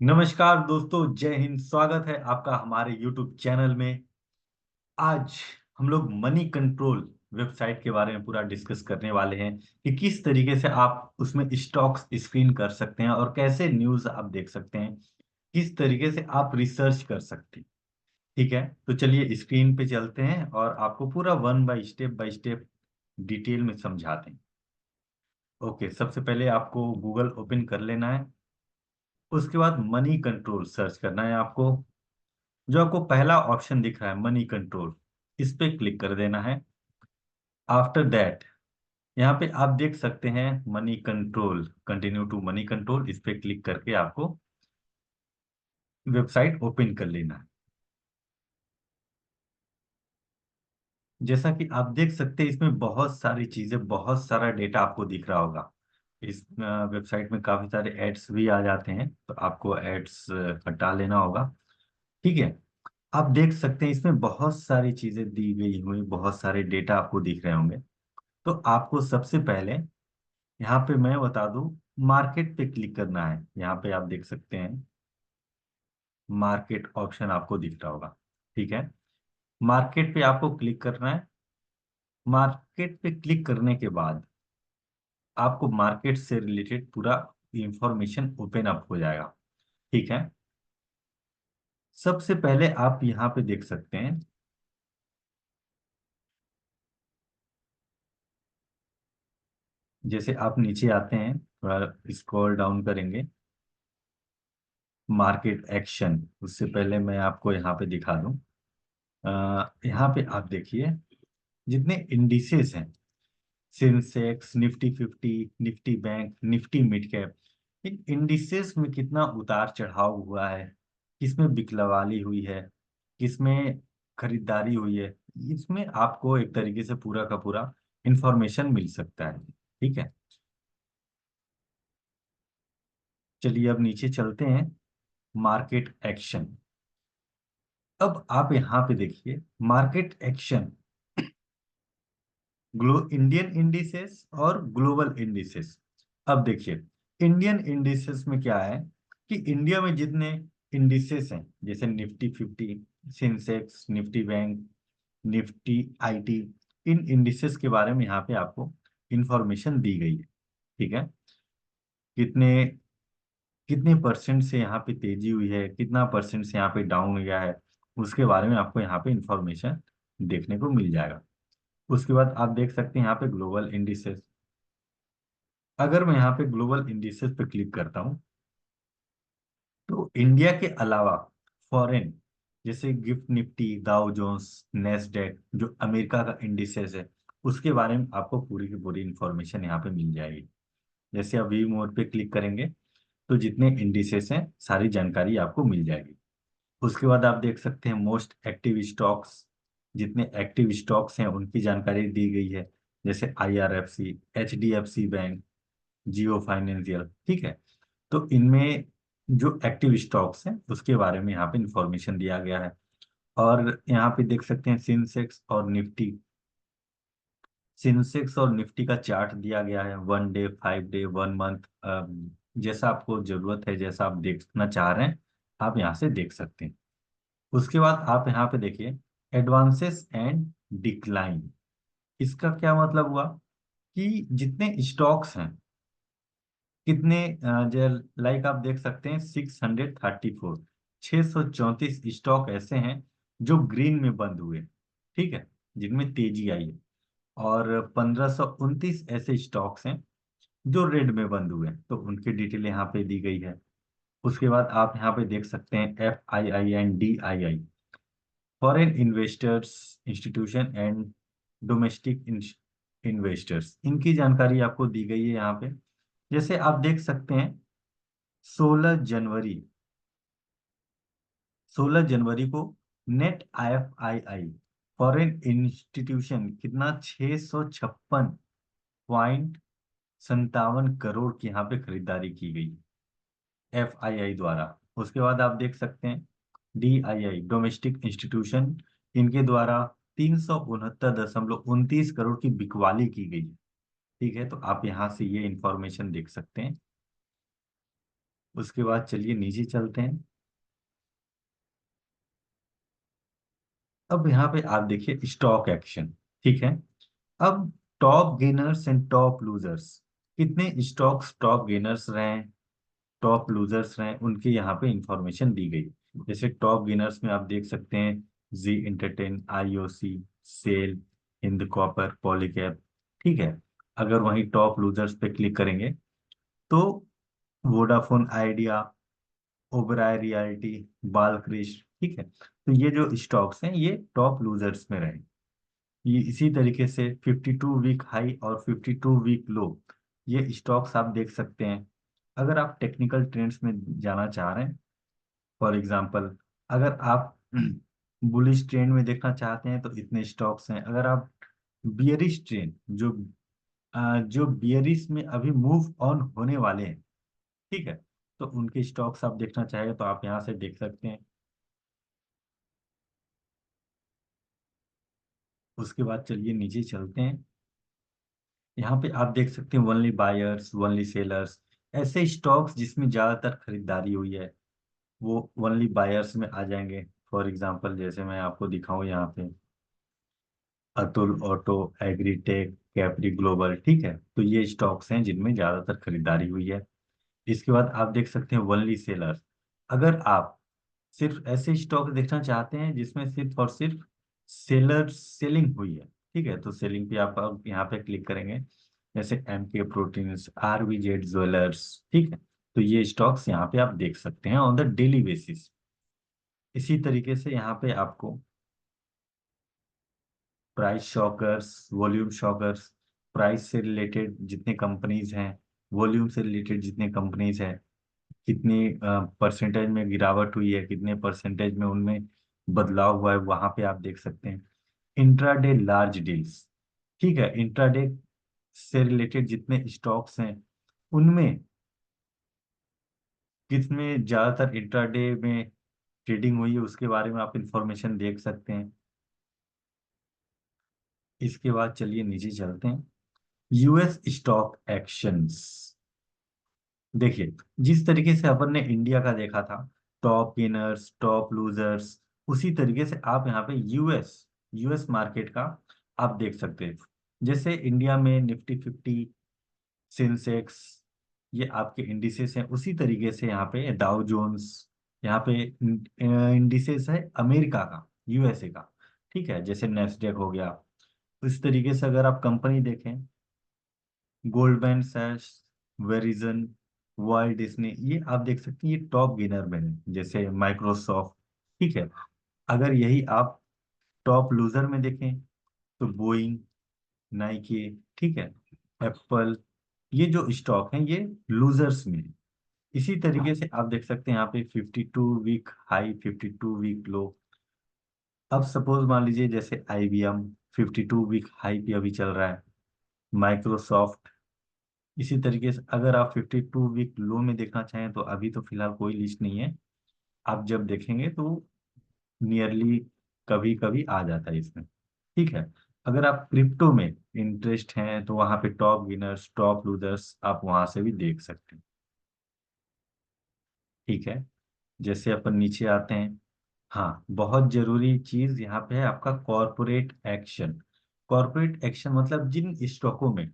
नमस्कार दोस्तों, जय हिंद। स्वागत है आपका हमारे YouTube चैनल में। आज हम लोग मनी कंट्रोल वेबसाइट के बारे में पूरा डिस्कस करने वाले हैं कि किस तरीके से आप उसमें स्टॉक्स स्क्रीन कर सकते हैं और कैसे न्यूज़ आप देख सकते हैं, किस तरीके से आप रिसर्च कर सकते हैं। ठीक है, तो चलिए स्क्रीन पे चलते हैं और आपको पूरा बाय स्टेप डिटेल में समझाते हैं। ओके, सबसे पहले आपको गूगल ओपन कर लेना है। उसके बाद मनी कंट्रोल सर्च करना है आपको। जो आपको पहला ऑप्शन दिख रहा है मनी कंट्रोल, इस पे क्लिक कर देना है। आफ्टर दैट यहाँ पे आप देख सकते हैं Money Control, continue to Money Control, इस पे क्लिक करके आपको वेबसाइट ओपन कर लेना है। जैसा कि आप देख सकते हैं इसमें बहुत सारी चीजें, बहुत सारा डेटा आपको दिख रहा होगा। इस वेबसाइट में काफी सारे एड्स भी आ जाते हैं, तो आपको एड्स हटा लेना होगा। ठीक है, आप देख सकते हैं इसमें बहुत सारी चीजें दी गई हुई, बहुत सारे डेटा आपको दिख रहे होंगे। तो आपको सबसे पहले यहाँ पे मैं बता दूं, मार्केट पे क्लिक करना है। यहाँ पे आप देख सकते हैं मार्केट ऑप्शन आपको दिख रहा होगा। ठीक है, मार्केट पे आपको क्लिक करना है। मार्केट पे क्लिक करने के बाद आपको मार्केट से रिलेटेड पूरा इंफॉर्मेशन ओपन अप हो जाएगा। ठीक है, सबसे पहले आप यहाँ पे देख सकते हैं, जैसे आप नीचे आते हैं, थोड़ा स्क्रॉल डाउन करेंगे, मार्केट एक्शन। उससे पहले मैं आपको यहाँ पे दिखा दूं, यहाँ पे आप देखिए जितने इंडिसेस हैं, Sensex, Nifty 50, Nifty bank, Nifty mid cap, इन इंडिसेस में कितना उतार चढ़ाव हुआ है, किसमें बिकलवाली हुई है, किसमें खरीदारी हुई है, इसमें आपको एक तरीके से पूरा का पूरा इंफॉर्मेशन मिल सकता है। ठीक है, चलिए अब नीचे चलते हैं, मार्केट एक्शन। अब आप यहाँ पे देखिए मार्केट एक्शन, इंडियन इंडिसेस और ग्लोबल इंडिसेस। अब देखिए इंडियन इंडिसेस में क्या है कि इंडिया में जितने इंडिसेस हैं, जैसे Nifty 50, Sensex, Nifty bank, Nifty IT, in indices के बारे में यहाँ पे आपको इंफॉर्मेशन दी गई है। ठीक है, कितने कितने परसेंट से यहाँ पे तेजी हुई है, कितना परसेंट से यहाँ पे डाउन गया है, उसके बारे में आपको यहाँ पे इंफॉर्मेशन देखने को मिल जाएगा। उसके बाद आप देख सकते हैं यहाँ पे ग्लोबल इंडिसेस। अगर मैं यहाँ पे ग्लोबल इंडिसेस पे क्लिक करता हूँ, तो इंडिया के अलावा फॉरेन, जैसे गिफ्ट निफ्टी, दाउ जोन्स, नेस्डेक, जो अमेरिका का इंडिसेस है, उसके बारे में आपको पूरी की पूरी इंफॉर्मेशन यहाँ पे मिल जाएगी। जैसे आप व्यू मोड पे क्लिक करेंगे तो जितने इंडिसेस हैं सारी जानकारी आपको मिल जाएगी। उसके बाद आप देख सकते हैं मोस्ट एक्टिव स्टॉक्स, जितने एक्टिव स्टॉक्स हैं उनकी जानकारी दी गई है, जैसे IRFC, HDFC बैंक, जियो फाइनेंशियल। ठीक है, तो इनमें जो एक्टिव स्टॉक्स हैं उसके बारे में यहाँ पे इंफॉर्मेशन दिया गया है। और यहाँ पे देख सकते हैं सेंसेक्स और निफ्टी का चार्ट दिया गया है, 1 डे, 5 डे, 1 मंथ, जैसा आपको जरूरत है, जैसा आप देखना चाह रहे हैं आप यहाँ से देख सकते हैं। उसके बाद आप यहाँ पे देखिए एडवांसेस एंड डिक्लाइन। इसका क्या मतलब हुआ कि जितने स्टॉक्स हैं, कितने लाइक आप देख सकते हैं 634, 634 स्टॉक ऐसे हैं जो ग्रीन में बंद हुए। ठीक है, जिनमें तेजी आई है। और 1529 ऐसे स्टॉक्स हैं जो रेड में बंद हुए हैं, तो उनकी डिटेल यहाँ पे दी गई है। उसके बाद आप यहाँ पे देख सकते हैं FII and DII, foreign investors institution and domestic investors, इनकी जानकारी आपको दी गई है यहाँ पे। जैसे आप देख सकते हैं 16 जनवरी, 16 जनवरी को नेट IFII फॉरेन इंस्टीट्यूशन कितना 656.57 की यहाँ पे खरीदारी की गई FII द्वारा। उसके बाद आप देख सकते हैं DII डोमेस्टिक इंस्टीट्यूशन, इनके द्वारा 369.29 करोड़ की बिकवाली की गई। ठीक है, तो आप यहाँ से ये इंफॉर्मेशन देख सकते हैं। उसके बाद चलिए नीचे चलते हैं। अब यहाँ पे आप देखिए स्टॉक एक्शन। ठीक है। अब top gainers and top losers, कितने स्टॉक्स टॉप गेनर्स रहे, टॉप लूजर्स रहे, उनके यहाँ पे इंफॉर्मेशन दी गई। जैसे टॉप गेनर्स में आप देख सकते हैं Zee entertain, IOC, SAIL, Hind copper, Polycab. ठीक है। अगर वहीं टॉप लूजर्स पे क्लिक करेंगे तो Vodafone idea, Oberoi realty, Balkrishna. ठीक है। तो ये जो स्टॉक्स हैं ये टॉप लूजर्स में रहे। ये इसी तरीके से 52 वीक हाई और 52 वीक लो, ये स्टॉक्स आप देख सकते हैं। अगर आप टेक्निकल ट्रेंड्स में जाना चाह रहे हैं, फॉर एग्जांपल अगर आप बुलिश ट्रेंड में देखना चाहते हैं तो इतने स्टॉक्स हैं। अगर आप बियरिश ट्रेंड, जो बियरिश में अभी मूव ऑन होने वाले हैं, ठीक है, तो उनके स्टॉक्स आप देखना चाहेंगे तो आप यहाँ से देख सकते हैं। उसके बाद चलिए नीचे चलते हैं। यहाँ पे आप देख सकते हैं ओनली बायर्स, ओनली सेलर्स, ऐसे स्टॉक्स जिसमें ज्यादातर खरीदारी हुई है वो ओनली बायर्स में आ जाएंगे। फॉर एग्जांपल जैसे मैं आपको दिखाऊं यहाँ पे Atul auto, agritech, Capri global. ठीक है। तो ये स्टॉक्स हैं जिनमें ज्यादातर खरीदारी हुई है। इसके बाद आप देख सकते हैं ओनली सेलर्स। अगर आप सिर्फ ऐसे स्टॉक देखना चाहते हैं जिसमें सिर्फ और सिर्फ सेलिंग हुई है, ठीक है, तो सेलिंग पे आप यहाँ पे क्लिक करेंगे। जैसे एम के प्रोटीन्स, आरवीजेड ज्वेलर्स। ठीक है। तो ये स्टॉक्स यहाँ पे आप देख सकते हैं ऑन द डेली बेसिस। इसी तरीके से यहाँ पे आपको price shockers, volume shockers, price से रिलेटेड जितने कंपनीज हैं, वॉल्यूम से रिलेटेड जितने कंपनीज हैं, कितनी परसेंटेज में गिरावट हुई है, कितने परसेंटेज में उनमें बदलाव हुआ है, वहां पे आप देख सकते हैं। Intraday large deals. ठीक है। इंट्राडे से रिलेटेड जितने स्टॉक्स हैं उनमें किसमें ज्यादातर इंट्राडे में ट्रेडिंग हुई है उसके बारे में आप इंफॉर्मेशन देख सकते हैं। इसके बाद चलिए नीचे चलते हैं। US stock actions. देखिए, जिस तरीके से अपन ने इंडिया का देखा था, टॉप गेनर्स, टॉप लूजर्स, उसी तरीके से आप यहाँ पे यूएस यूएस मार्केट का आप देख सकते हैं। जैसे इंडिया में निफ्टी 50, सेंसेक्स, ये आपके इंडिसेस हैं, उसी तरीके से यहाँ पे डाउ जोन्स, यहाँ पे इंडिसेस है अमेरिका का, यूएसए का। ठीक है। जैसे नेस्डेक हो गया। इस तरीके से अगर आप कंपनी देखें, गोल्डमैन सैच, वेरिजन, वर्ल्ड डिज्नी, ये आप देख सकते हैं, ये टॉप गेनर में है। जैसे माइक्रोसॉफ्ट। ठीक है। अगर यही आप टॉप लूजर में देखें तो बोइंग, नाइकी, ठीक है, एप्पल, ये जो स्टॉक हैं ये लूजर्स में है। इसी तरीके से आप देख सकते हैं यहाँ पे 52 वीक हाई, 52 वीक लो। अब सपोज मान लीजिए जैसे आईबीएम 52 वीक हाई पे अभी चल रहा है, माइक्रोसॉफ्ट। इसी तरीके से अगर आप 52 वीक लो में देखना चाहें तो अभी तो फिलहाल कोई लिस्ट नहीं है, आप जब देखेंगे तो नियरली कभी कभी आ जाता है इसमें। ठीक है। अगर आप क्रिप्टो में इंटरेस्ट हैं तो वहाँ पे टॉप विनर्स, टॉप लूजर्स आप वहाँ से भी देख सकते हैं। ठीक है। जैसे अपन नीचे आते हैं, हाँ, बहुत जरूरी चीज यहाँ पे है आपका कॉरपोरेट एक्शन। कॉरपोरेट एक्शन मतलब जिन स्टॉकों में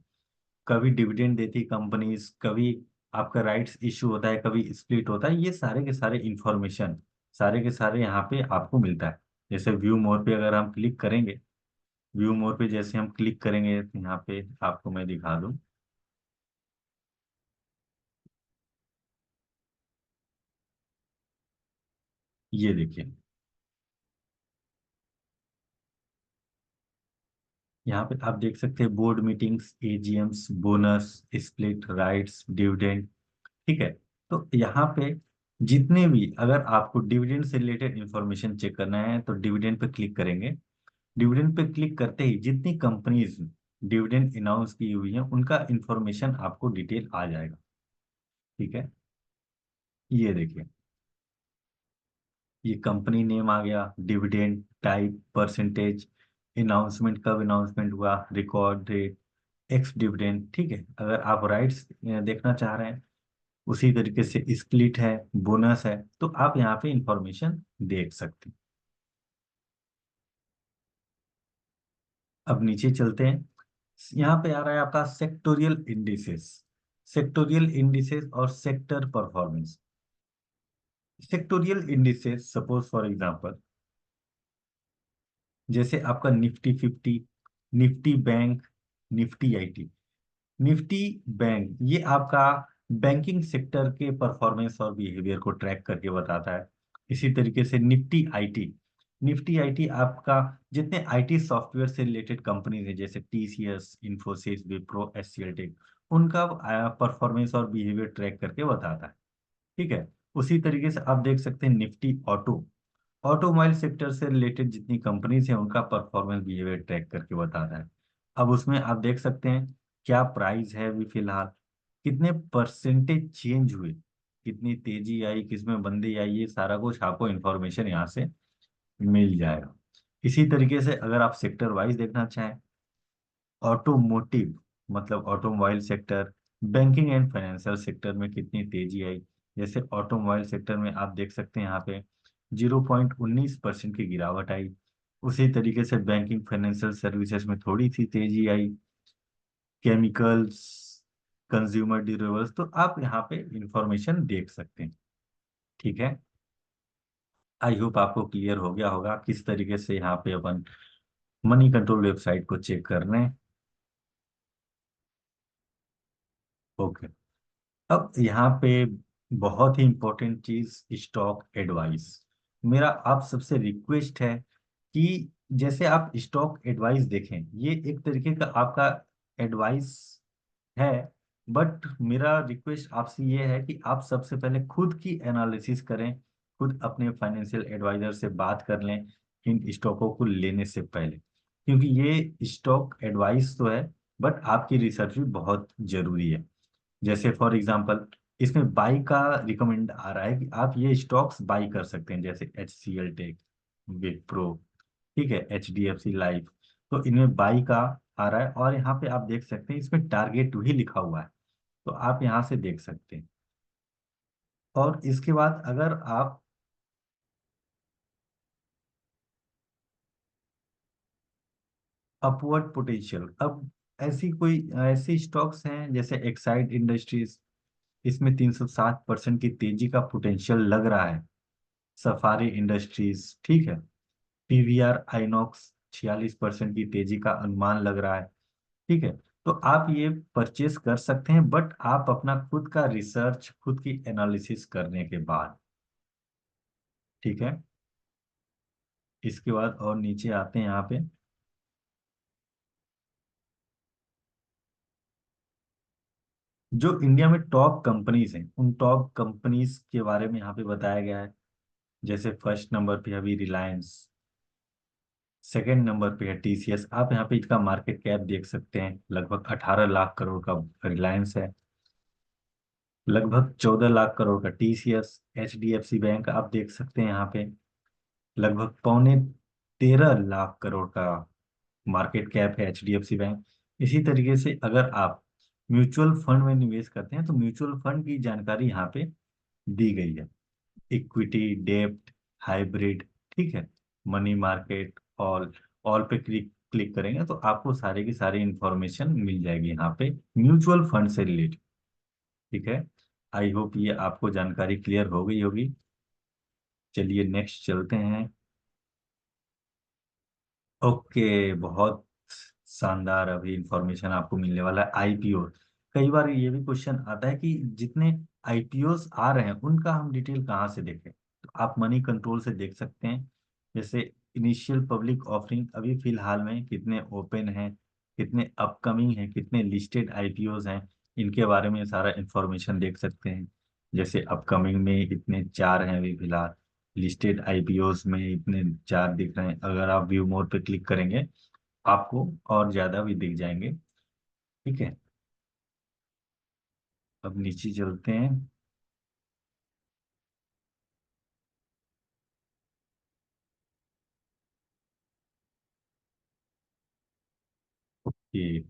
कभी डिविडेंड देती कंपनीज, कभी आपका राइट्स इशू होता है, कभी स्प्लिट होता है, ये सारे के सारे इंफॉर्मेशन, सारे के सारे यहाँ पे आपको मिलता है। जैसे व्यू मोर पे अगर हम क्लिक करेंगे, व्यू मोर पे जैसे हम क्लिक करेंगे तो यहाँ पे आपको मैं दिखा दूँ। ये देखिए, यहाँ पे आप देख सकते हैं board meetings, AGMs, bonus, split, rights, dividend. ठीक है। तो यहाँ पे जितने भी, अगर आपको डिविडेंड से रिलेटेड इंफॉर्मेशन चेक करना है तो डिविडेंड पे क्लिक करेंगे। डिविडेंड पे क्लिक करते ही जितनी कंपनीज डिविडेंड अनाउंस की हुई है उनका इंफॉर्मेशन आपको डिटेल आ जाएगा। ठीक है। ये देखिए, ये कंपनी नेम आ गया, डिविडेंड टाइप, परसेंटेज, अनाउंसमेंट कब अनाउंसमेंट हुआ, रिकॉर्ड डेट, एक्स डिविडेंड। ठीक है। अगर आप राइट्स देखना चाह रहे हैं, उसी तरीके से स्प्लिट है, बोनस है, तो आप यहाँ पे इंफॉर्मेशन देख सकते हैं। अब नीचे चलते हैं। यहाँ पे आ रहा है आपका सेक्टोरियल इंडिसेस। सेक्टोरियल इंडिसेस और sector performance. Sectoral indices, suppose for example, जैसे आपका Nifty 50, Nifty bank, Nifty IT. Nifty bank ये आपका बैंकिंग सेक्टर के परफॉर्मेंस और बिहेवियर को ट्रैक करके बताता है। इसी तरीके से निफ्टी आईटी, निफ्टी आईटी आपका जितने आईटी सॉफ्टवेयर से रिलेटेड कंपनीज हैं जैसे TCS, Infosys, Wipro, HCL tech, उनका परफॉर्मेंस और बिहेवियर ट्रैक करके बताता है। ठीक है। उसी तरीके से आप देख सकते हैं निफ्टी ऑटो, ऑटोमोबाइल सेक्टर से रिलेटेड जितनी कंपनीज हैं उनका परफॉर्मेंस बिहेवियर ट्रैक करके बताता है। अब उसमें आप देख सकते हैं क्या प्राइस है अभी फिलहाल, कितने परसेंटेज चेंज हुए, कितनी तेजी आई, किसमें मंदी आई, ये सारा कुछ आपको इंफॉर्मेशन यहाँ से मिल जाएगा। इसी तरीके से अगर आप सेक्टर वाइज देखना चाहें, ऑटोमोटिव मतलब automobile sector, banking and financial sector में कितनी तेजी आई। जैसे ऑटोमोबाइल सेक्टर में आप देख सकते हैं यहाँ पे 0.19% की गिरावट आई। उसी तरीके से बैंकिंग फाइनेंशियल सर्विसेज में थोड़ी सी तेजी आई। केमिकल्स, कंज्यूमर ड्यूरेबल्स, तो आप यहाँ पे इंफॉर्मेशन देख सकते हैं। ठीक है। आई होप आपको क्लियर हो गया होगा किस तरीके से यहाँ पे अपन मनी कंट्रोल वेबसाइट को चेक कर रहे हैं। ओके। अब यहाँ पे बहुत ही इंपॉर्टेंट चीज, स्टॉक एडवाइस। मेरा आप सबसे रिक्वेस्ट है कि जैसे आप स्टॉक एडवाइस देखें, ये एक तरीके का आपका एडवाइस है, बट मेरा रिक्वेस्ट आपसे ये है कि आप सबसे पहले खुद की एनालिसिस करें, खुद अपने फाइनेंशियल एडवाइजर से बात कर लें इन स्टॉकों को लेने से पहले, क्योंकि ये स्टॉक एडवाइस तो है बट आपकी रिसर्च भी बहुत जरूरी है। जैसे फॉर एग्जांपल इसमें बाई का रिकमेंड आ रहा है कि आप ये स्टॉक्स बाई कर सकते हैं, जैसे H C L tech, Wipro, ठीक है, H D F C life, तो इनमें बाई का आ रहा है। और यहाँ पे आप देख सकते हैं इसमें टारगेट भी लिखा हुआ है, तो आप यहाँ से देख सकते हैं। और इसके बाद अगर आप अपवर्ड पोटेंशियल, अब ऐसी स्टॉक्स हैं जैसे एक्साइड इंडस्ट्रीज, इसमें 360% की तेजी का पोटेंशियल लग रहा है। सफारी इंडस्ट्रीज, ठीक है, पीवीआर आइनॉक्स 46% की तेजी का अनुमान लग रहा है। ठीक है। तो आप ये परचेस कर सकते हैं बट आप अपना खुद का रिसर्च, खुद की एनालिसिस करने के बाद। ठीक है। इसके बाद और नीचे आते हैं यहाँ पे, जो इंडिया में टॉप कंपनीज हैं उन टॉप कंपनीज के बारे में यहाँ पे बताया गया है। जैसे फर्स्ट नंबर पे अभी रिलायंस, सेकंड नंबर पे है टीसीएस। आप यहाँ पे इसका मार्केट कैप देख सकते हैं, लगभग 18 लाख करोड़ का रिलायंस है, लगभग 14 लाख करोड़ का टीसीएस। एचडीएफसी बैंक आप देख सकते हैं यहाँ पे, लगभग 13.25 लाख करोड़ का मार्केट कैप है एचडीएफसी बैंक। इसी तरीके से अगर आप म्यूचुअल फंड में निवेश करते हैं तो म्यूचुअल फंड की जानकारी यहाँ पे दी गई है, इक्विटी, डेब्ट, हाइब्रिड, ठीक है, मनी मार्केट, ऑल। ऑल पे क्लिक क्लिक करेंगे तो आपको सारी की सारी इंफॉर्मेशन मिल जाएगी यहाँ पे म्यूचुअल फंड से रिलेटेड। ठीक है। आई होप ये आपको जानकारी क्लियर हो गई होगी। चलिए नेक्स्ट चलते हैं। ओके, बहुत शानदार अभी इंफॉर्मेशन आपको मिलने वाला है आईपीओ। कई बार ये भी क्वेश्चन आता है कि जितने आईपीओस आ रहे हैं उनका हम डिटेल कहाँ से देखें, तो आप मनी कंट्रोल से देख सकते हैं। जैसे इनिशियल पब्लिक ऑफरिंग अभी फिलहाल में कितने ओपन हैं, कितने अपकमिंग हैं, कितने लिस्टेड आईपीओस हैं, इनके बारे में सारा इंफॉर्मेशन देख सकते हैं। जैसे अपकमिंग में इतने 4 हैं अभी फिलहाल, लिस्टेड आईपीओस में इतने 4 दिख रहे हैं। अगर आप व्यू मोर पे क्लिक करेंगे आपको और ज्यादा भी दिख जाएंगे। ठीक है। अब नीचे चलते हैं। कि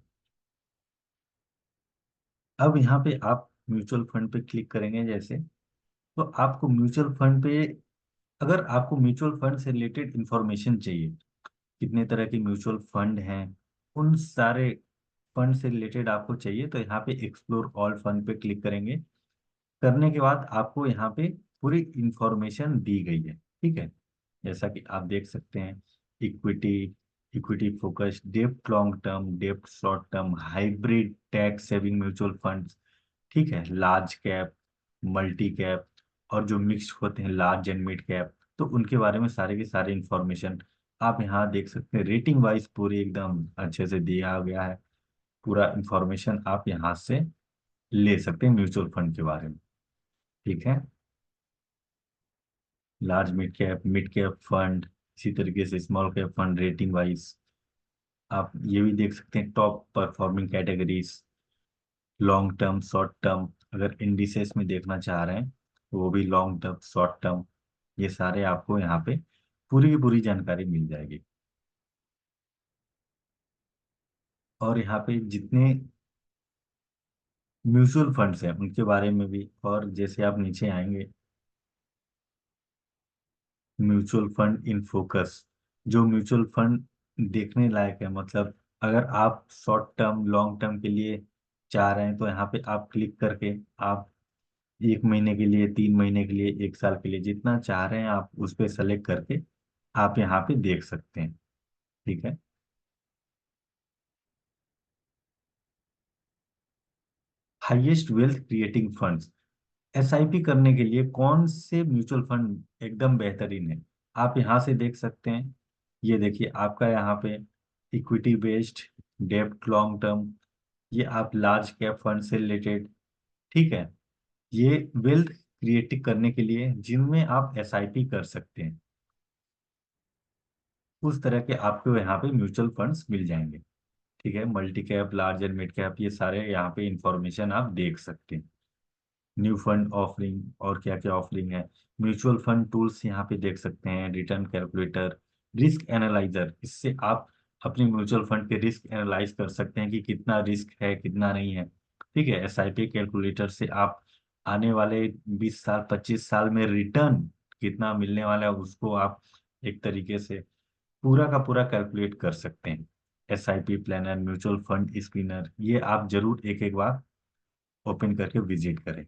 अब यहाँ पे आप म्यूचुअल फंड पे क्लिक करेंगे जैसे, तो आपको म्यूचुअल फंड पे, अगर आपको म्यूचुअल फंड से रिलेटेड इंफॉर्मेशन चाहिए, कितने तरह के म्यूचुअल फंड हैं, उन सारे फंड से रिलेटेड आपको चाहिए, तो यहाँ पे एक्सप्लोर ऑल फंड पे क्लिक करेंगे। करने के बाद आपको यहाँ पे पूरी इंफॉर्मेशन दी गई है, ठीक है। जैसा कि आप देख सकते हैं, इक्विटी, इक्विटी फोकस, डेप्ट लॉन्ग टर्म, डेप्ट short term, hybrid tax saving mutual funds, ठीक है, लार्ज कैप, मल्टी कैप, और जो मिक्स होते हैं लार्ज एंड मिड कैप, तो उनके बारे में सारे के सारे इंफॉर्मेशन आप यहाँ देख सकते हैं। रेटिंग वाइज पूरी एकदम अच्छे से दिया गया है, पूरा इंफॉर्मेशन आप यहाँ से ले सकते हैं म्यूचुअल फंड के बारे में, ठीक है। लार्ज मिड कैप फंड, इसी तरीके से small cap fund rating wise आप ये भी देख सकते हैं। Top performing categories, long term, short term, अगर इंडिसेस में देखना चाह रहे हैं तो वो भी लॉन्ग टर्म, शॉर्ट टर्म, ये सारे आपको यहाँ पे पूरी की पूरी जानकारी मिल जाएगी। और यहाँ पे जितने म्यूचुअल फंड्स हैं उनके बारे में भी, और जैसे आप नीचे आएंगे, म्यूचुअल फंड इन फोकस, जो म्यूचुअल फंड देखने लायक है, मतलब अगर आप शॉर्ट टर्म लॉन्ग टर्म के लिए चाह रहे हैं तो यहाँ पे आप क्लिक करके आप 1 महीने के लिए, 3 महीने के लिए, 1 साल के लिए, जितना चाह रहे हैं आप उस पर सेलेक्ट करके आप यहाँ पे देख सकते हैं, ठीक है। Highest wealth creating funds, SIP करने के लिए कौन से म्यूचुअल फंड एकदम बेहतरीन है, आप यहाँ से देख सकते हैं। ये देखिए आपका यहाँ पे इक्विटी बेस्ड, डेब्ट लॉन्ग टर्म, ये आप लार्ज कैप फंड से रिलेटेड, ठीक है। ये वेल्थ क्रिएट करने के लिए जिनमें आप एसआईपी कर सकते हैं, उस तरह के आपको यहाँ पे म्यूचुअल फंड्स मिल जाएंगे, ठीक है। Multi cap, large and mid cap, ये सारे यहाँ पे इंफॉर्मेशन आप देख सकते हैं। न्यू फंड ऑफरिंग, और क्या क्या ऑफरिंग है, म्यूचुअल फंड टूल्स यहाँ पे देख सकते हैं। रिटर्न कैलकुलेटर, रिस्क एनालाइजर, इससे आप अपने म्यूचुअल फंड के रिस्क एनालाइज कर सकते हैं कि कितना रिस्क है कितना नहीं है, ठीक है। एसआईपी कैलकुलेटर से आप आने वाले 20 साल 25 साल में रिटर्न कितना मिलने वाला है उसको आप एक तरीके से पूरा का पूरा कैलकुलेट कर सकते हैं। SIP planner, mutual fund screener, ये आप जरूर एक एक बार ओपन करके विजिट करें,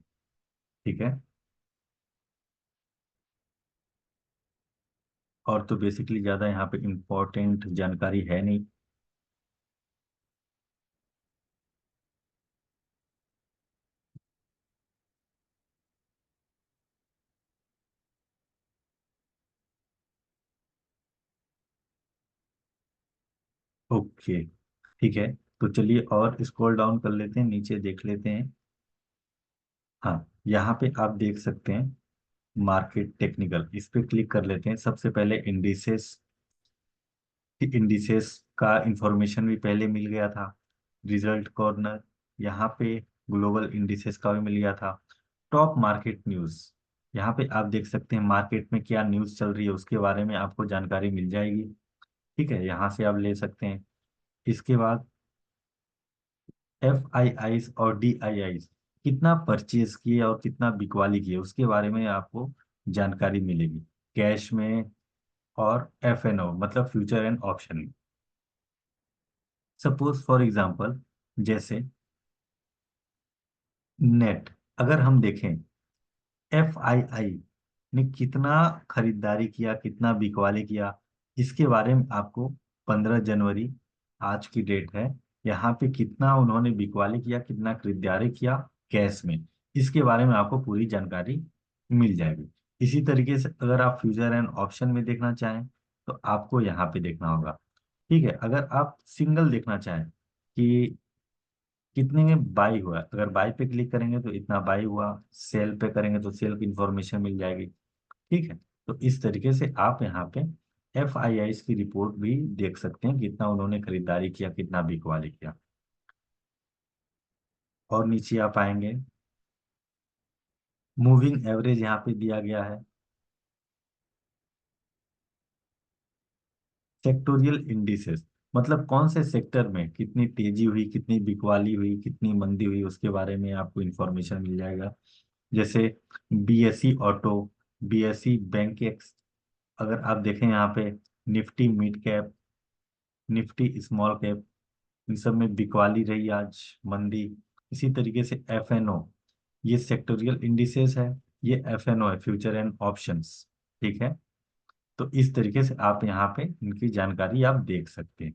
ठीक है। और तो बेसिकली ज़्यादा यहाँ पे इम्पोर्टेंट जानकारी है नहीं। ओके, ठीक है। तो चलिए और स्क्रॉल डाउन कर लेते हैं, नीचे देख लेते हैं। हाँ, यहाँ पे आप देख सकते हैं मार्केट टेक्निकल, इस पे क्लिक कर लेते हैं। सबसे पहले इंडिसेस, इंडिसेस का इंफॉर्मेशन भी पहले मिल गया था। रिजल्ट कॉर्नर, यहाँ पे ग्लोबल इंडिसेस का भी मिल गया था। टॉप मार्केट न्यूज़, यहाँ पे आप देख सकते हैं मार्केट में क्या न्यूज़ चल रही है उसके बारे में आपको जानकारी मिल जाएगी, ठीक है। यहाँ से आप ले सकते हैं। इसके बाद FIIs और DIIs, कितना परचेज किए और कितना बिकवाली किए उसके बारे में आपको जानकारी मिलेगी, कैश में और FNO मतलब फ्यूचर एंड ऑप्शन में। सपोज फॉर एग्जांपल, जैसे नेट, अगर हम देखें FII ने कितना खरीदारी किया, कितना बिकवाली किया, इसके बारे में आपको 15 जनवरी, आज की डेट है, यहाँ पे कितना उन्होंने बिकवाली किया, कितना खरीदारी किया कैश में, इसके बारे में आपको पूरी जानकारी मिल जाएगी। इसी तरीके से अगर आप फ्यूचर एंड ऑप्शन में देखना चाहें तो आपको यहाँ पे देखना होगा, ठीक है। अगर आप सिंगल देखना चाहें कि कितने में बाई हुआ, अगर बाई पे क्लिक करेंगे तो इतना बाई हुआ, सेल पे करेंगे तो सेल की इंफॉर्मेशन मिल जाएगी, ठीक है। तो इस तरीके से आप यहाँ पे FIIs की रिपोर्ट भी देख सकते हैं, कितना उन्होंने खरीदारी किया, कितना बिकवाली किया। और नीचे आप आएंगे, मूविंग एवरेज यहाँ पे दिया गया है। सेक्टोरियल इंडिसेस, मतलब कौन से सेक्टर में कितनी तेजी हुई, कितनी बिकवाली हुई, कितनी मंदी हुई, उसके बारे में आपको इंफॉर्मेशन मिल जाएगा। जैसे BSE auto, BSE Bankex, अगर आप देखें यहाँ पे Nifty mid cap, Nifty small cap, इन सब में बिकवाली रही आज, मंदी। इसी तरीके से एफएनओ, ये सेक्टोरियल इंडिसेस है, ये एफएनओ है, फ्यूचर एंड ऑप्शंस। ठीक है, तो इस तरीके से आप यहाँ पे इनकी जानकारी आप देख सकते हैं।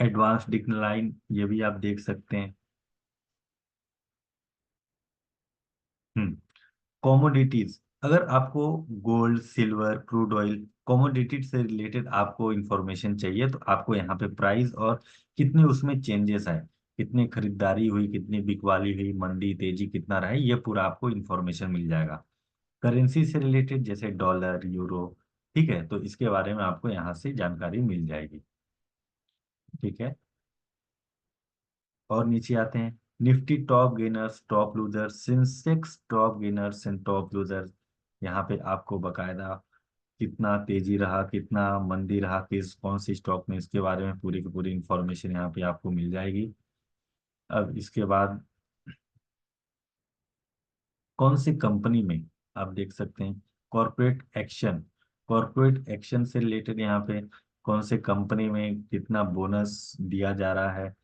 एडवांस डिक्लाइन, ये भी आप देख सकते हैं। हम्म। कॉमोडिटीज, अगर आपको gold silver crude oil commodity से रिलेटेड आपको इंफॉर्मेशन चाहिए, तो आपको यहाँ पे प्राइस और कितने उसमें चेंजेस आए, कितनी खरीदारी हुई, कितनी बिकवाली हुई, मंदी तेजी कितना रहा है, ये पूरा आपको इंफॉर्मेशन मिल जाएगा। करेंसी से रिलेटेड जैसे डॉलर यूरो, ठीक है, तो इसके बारे में आपको यहाँ से जानकारी मिल जाएगी। ठीक है, और नीचे आते हैं, Nifty top gainers top losers, Sensex top gainers and top losers. यहाँ पे आपको बकायदा कितना तेजी रहा, कितना मंदी रहा, किस कौन सी स्टॉक में, इसके बारे में पूरी की पूरी इंफॉर्मेशन यहाँ पे आपको मिल जाएगी। अब इसके बाद कौन सी कंपनी में, आप देख सकते हैं कॉरपोरेट एक्शन, कॉरपोरेट एक्शन से रिलेटेड यहाँ पे कौन से कंपनी में कितना बोनस दिया जा रहा है,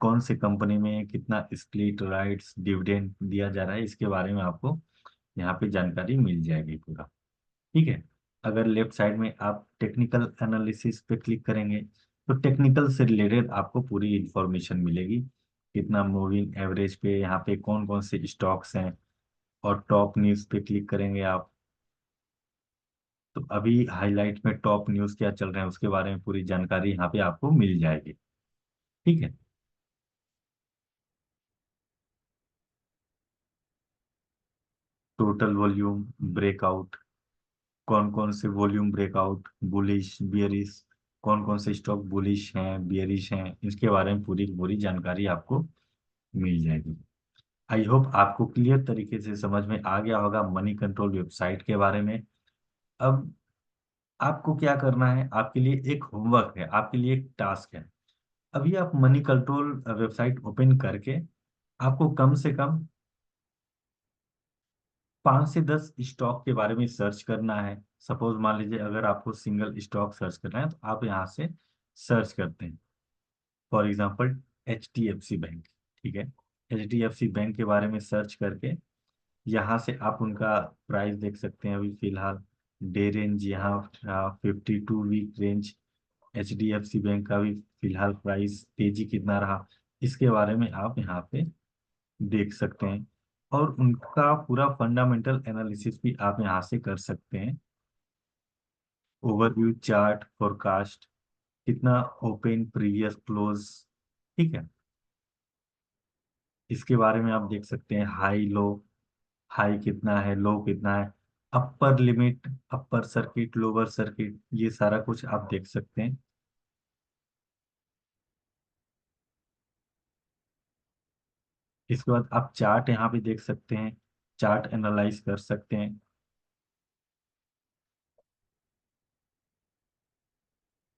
कौन सी कंपनी में कितना स्प्लिट राइट्स डिविडेंड दिया जा रहा है, इसके बारे में आपको यहाँ पे जानकारी मिल जाएगी पूरा। ठीक है, अगर लेफ्ट साइड में आप टेक्निकल एनालिसिस पे क्लिक करेंगे, तो टेक्निकल से रिलेटेड आपको पूरी इंफॉर्मेशन मिलेगी, कितना मूविंग एवरेज पे यहाँ पे कौन कौन से स्टॉक्स हैं। और टॉप न्यूज़ पे क्लिक करेंगे आप, तो अभी हाईलाइट में टॉप न्यूज़ क्या चल रहे हैं उसके बारे में पूरी जानकारी यहाँ पे आपको मिल जाएगी। ठीक है, टोटल वॉल्यूम ब्रेकआउट, कौन कौन से वॉल्यूम ब्रेकआउट, बुलिश बियरिश, कौन कौन से स्टॉक बुलिश हैं बियरिश हैं, इसके बारे में पूरी पूरी जानकारी आपको मिल जाएगी। आई होप आपको क्लियर तरीके से समझ में आ गया होगा मनी कंट्रोल वेबसाइट के बारे में। अब आपको क्या करना है, आपके लिए एक होमवर्क है, आपके लिए एक टास्क है। अभी आप मनी कंट्रोल वेबसाइट ओपन करके आपको कम से कम 5 से 10 स्टॉक के बारे में सर्च करना है। सपोज मान लीजिए अगर आपको सिंगल स्टॉक सर्च करना है, तो आप यहाँ से सर्च करते हैं, फॉर एग्जांपल HDFC बैंक। ठीक है, HDFC बैंक के बारे में सर्च करके यहाँ से आप उनका प्राइस देख सकते हैं। अभी फिलहाल डे रेंज यहाँ 52 वीक रेंज, HDFC बैंक का भी फिलहाल प्राइस तेजी कितना रहा, इसके बारे में आप यहाँ पे देख सकते हैं। और उनका पूरा फंडामेंटल एनालिसिस भी आप यहाँ से कर सकते हैं। ओवरव्यू चार्ट फोरकास्ट, कितना ओपन प्रीवियस क्लोज, ठीक है, इसके बारे में आप देख सकते हैं। हाई लो, हाई कितना है, लो कितना है, upper limit, upper circuit, lower circuit, ये सारा कुछ आप देख सकते हैं। इसके बाद आप चार्ट यहाँ पे देख सकते हैं, चार्ट एनालाइज कर सकते हैं।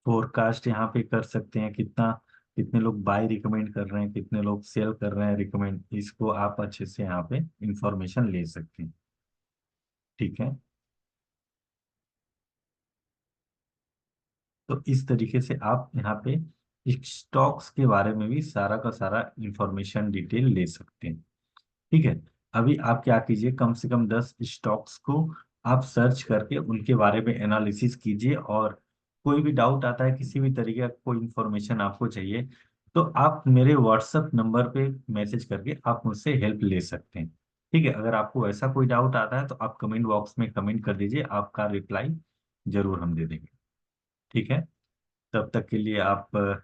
फोरकास्ट यहाँ पे कर सकते हैं, कितना, कितने लोग बाय रिकमेंड कर रहे हैं, कितने लोग सेल कर रहे हैं रिकमेंड, इसको आप अच्छे से यहाँ पे इंफॉर्मेशन ले सकते हैं। ठीक है, तो इस तरीके से आप यहाँ पे स्टॉक्स के बारे में भी सारा का सारा इंफॉर्मेशन डिटेल ले सकते हैं। ठीक है, अभी आप क्या कीजिए, कम से कम 10 स्टॉक्स को आप सर्च करके उनके बारे में एनालिसिस कीजिए, और कोई भी डाउट आता है, किसी भी तरीके का कोई इंफॉर्मेशन आपको चाहिए, तो आप मेरे व्हाट्सएप नंबर पे मैसेज करके आप मुझसे हेल्प ले सकते हैं। ठीक है, अगर आपको ऐसा कोई डाउट आता है तो आप कमेंट बॉक्स में कमेंट कर दीजिए, आपका रिप्लाई जरूर हम दे देंगे। ठीक है, तब तक के लिए आप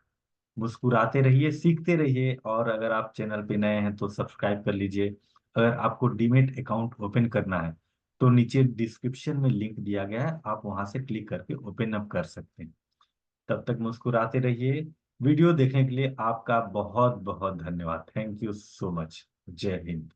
मुस्कुराते रहिए, सीखते रहिए, और अगर आप चैनल पे नए हैं तो सब्सक्राइब कर लीजिए। अगर आपको डीमेट अकाउंट ओपन करना है, तो नीचे डिस्क्रिप्शन में लिंक दिया गया है, आप वहां से क्लिक करके ओपन अप कर सकते हैं। तब तक मुस्कुराते रहिए। वीडियो देखने के लिए आपका बहुत बहुत धन्यवाद। Thank you so much. जय हिंद।